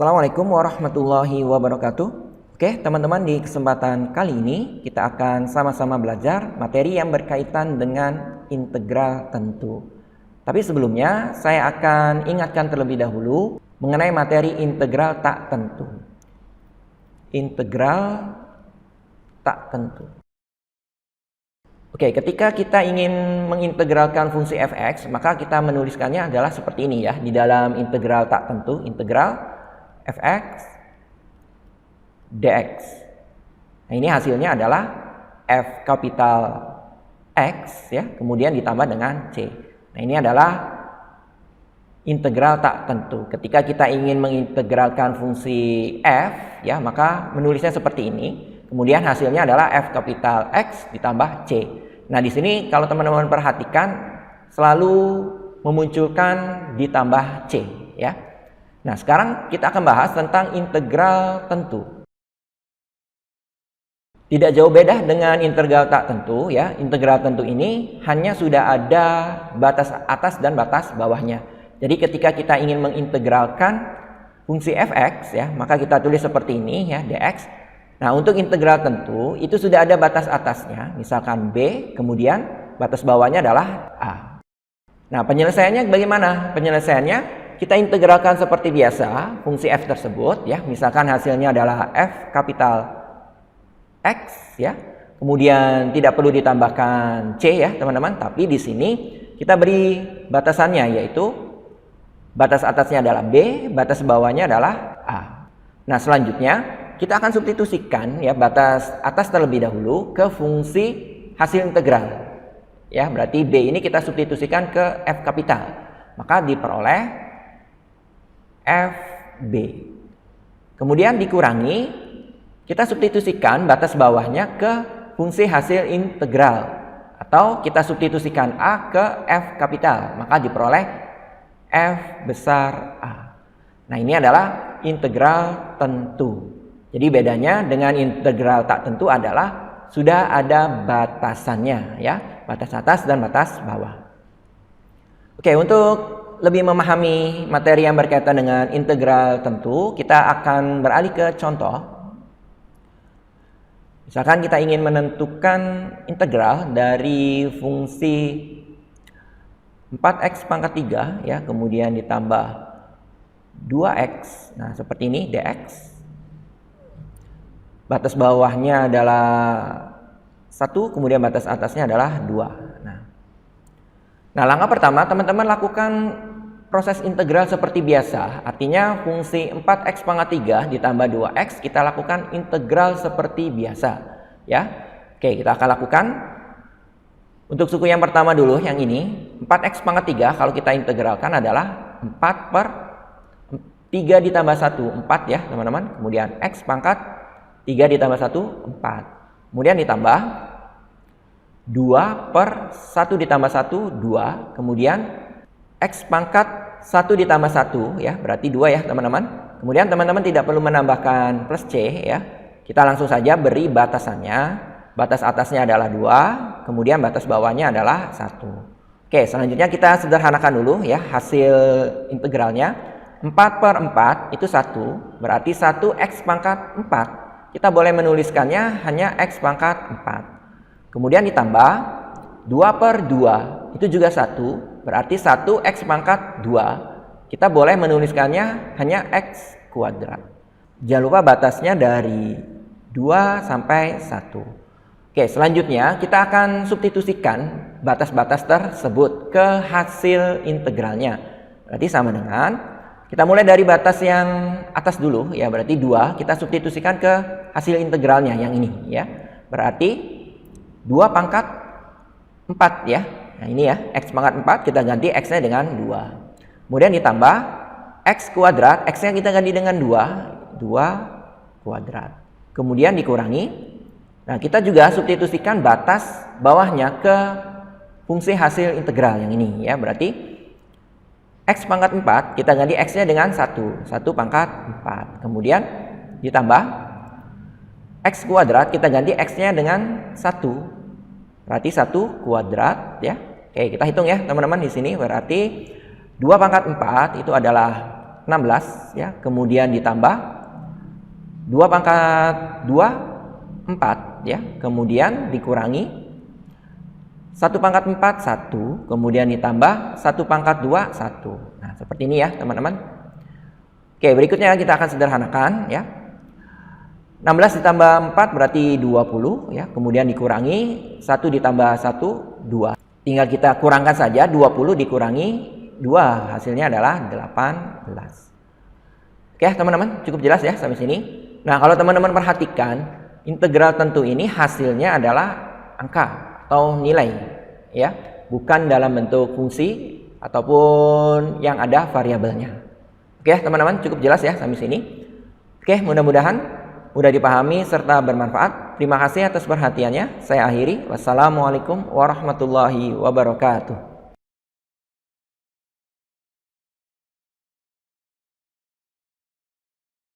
Assalamualaikum warahmatullahi wabarakatuh. Oke, teman-teman, di kesempatan kali ini kita akan sama-sama belajar materi yang berkaitan dengan integral tentu. Tapi sebelumnya saya akan ingatkan terlebih dahulu mengenai materi integral tak tentu. Integral tak tentu. Oke, ketika kita ingin mengintegralkan fungsi fx, maka kita menuliskannya adalah seperti ini ya, di dalam integral tak tentu, integral fx dx. Nah, ini hasilnya adalah f kapital X ya, kemudian ditambah dengan c. Nah, ini adalah integral tak tentu. Ketika kita ingin mengintegralkan fungsi f ya, maka menulisnya seperti ini. Kemudian hasilnya adalah f kapital X ditambah c. Nah, di sini kalau teman-teman perhatikan selalu memunculkan ditambah c ya. Nah, sekarang kita akan bahas tentang integral tentu. Tidak jauh beda dengan integral tak tentu ya. Integral tentu ini hanya sudah ada batas atas dan batas bawahnya. Jadi ketika kita ingin mengintegralkan fungsi fx ya, maka kita tulis seperti ini ya, dx. Nah, untuk integral tentu itu sudah ada batas atasnya, misalkan b, kemudian batas bawahnya adalah a. Nah, penyelesaiannya bagaimana? Penyelesaiannya kita integralkan seperti biasa fungsi f tersebut ya, misalkan hasilnya adalah f kapital X ya. Kemudian tidak perlu ditambahkan c ya, teman-teman, tapi di sini kita beri batasannya, yaitu batas atasnya adalah b, batas bawahnya adalah a. Nah, selanjutnya kita akan substitusikan ya batas atas terlebih dahulu ke fungsi hasil integral. Ya, berarti b ini kita substitusikan ke f kapital. Maka diperoleh fb. Kemudian dikurangi, kita substitusikan batas bawahnya ke fungsi hasil integral, atau kita substitusikan a ke f kapital, maka diperoleh f besar a. Nah, ini adalah integral tentu. Jadi bedanya dengan integral tak tentu adalah sudah ada batasannya ya, batas atas dan batas bawah. Oke, untuk lebih memahami materi yang berkaitan dengan integral tentu, kita akan beralih ke contoh. Misalkan kita ingin menentukan integral dari fungsi 4x pangkat 3 ya, kemudian ditambah 2x. Nah, seperti ini dx. Batas bawahnya adalah 1, kemudian batas atasnya adalah 2. Nah, langkah pertama teman-teman lakukan proses integral seperti biasa. Artinya fungsi 4x pangkat 3 ditambah 2x kita lakukan integral seperti biasa ya. Oke, kita akan lakukan untuk suku yang pertama dulu, yang ini 4x pangkat 3 kalau kita integralkan adalah 4 per 3 ditambah 1, 4 ya teman-teman. Kemudian x pangkat 3 ditambah 1, 4. Kemudian ditambah 2 per 1 ditambah 1, 2. Kemudian x pangkat 1 ditambah 1 ya, berarti 2 ya teman-teman. Kemudian teman-teman tidak perlu menambahkan plus c ya. Kita langsung saja beri batasannya. Batas atasnya adalah 2, kemudian batas bawahnya adalah 1. Oke, selanjutnya kita sederhanakan dulu ya hasil integralnya. 4 per 4 itu 1, berarti 1x pangkat 4. Kita boleh menuliskannya hanya x pangkat 4. Kemudian ditambah 2 per 2 itu juga 1, berarti 1x pangkat 2. Kita boleh menuliskannya hanya x kuadrat. Jangan lupa batasnya dari 2 sampai 1. Oke, selanjutnya kita akan substitusikan batas-batas tersebut ke hasil integralnya. Berarti sama dengan, kita mulai dari batas yang atas dulu ya, berarti 2 kita substitusikan ke hasil integralnya yang ini ya. Berarti 2 pangkat 4 ya. Nah, ini ya, x pangkat 4 kita ganti x-nya dengan 2. Kemudian ditambah x kuadrat, x-nya kita ganti dengan 2 kuadrat. Kemudian dikurangi. Nah, kita juga substitusikan batas bawahnya ke fungsi hasil integral yang ini ya. Berarti x pangkat 4 kita ganti x-nya dengan 1 pangkat 4. Kemudian ditambah x kuadrat kita ganti x-nya dengan 1. Berarti 1 kuadrat ya. Oke, kita hitung ya teman-teman di sini. Berarti 2 pangkat 4 itu adalah 16 ya, kemudian ditambah 2 pangkat 2 4 ya, kemudian dikurangi 1 pangkat 4 1, kemudian ditambah 1 pangkat 2 1. Nah, seperti ini ya, teman-teman. Oke, berikutnya kita akan sederhanakan ya. 16 ditambah 4 berarti 20 ya, kemudian dikurangi 1 ditambah 1 2. Tinggal kita kurangkan saja, 20 dikurangi 2, hasilnya adalah 18. Oke teman-teman, cukup jelas ya sampai sini. Nah, kalau teman-teman perhatikan, integral tentu ini hasilnya adalah angka atau nilai ya, bukan dalam bentuk fungsi ataupun yang ada variabelnya. Oke teman-teman, cukup jelas ya sampai sini. Oke, mudah-mudahan mudah dipahami serta bermanfaat. Terima kasih atas perhatiannya. Saya akhiri. Wassalamualaikum warahmatullahi wabarakatuh.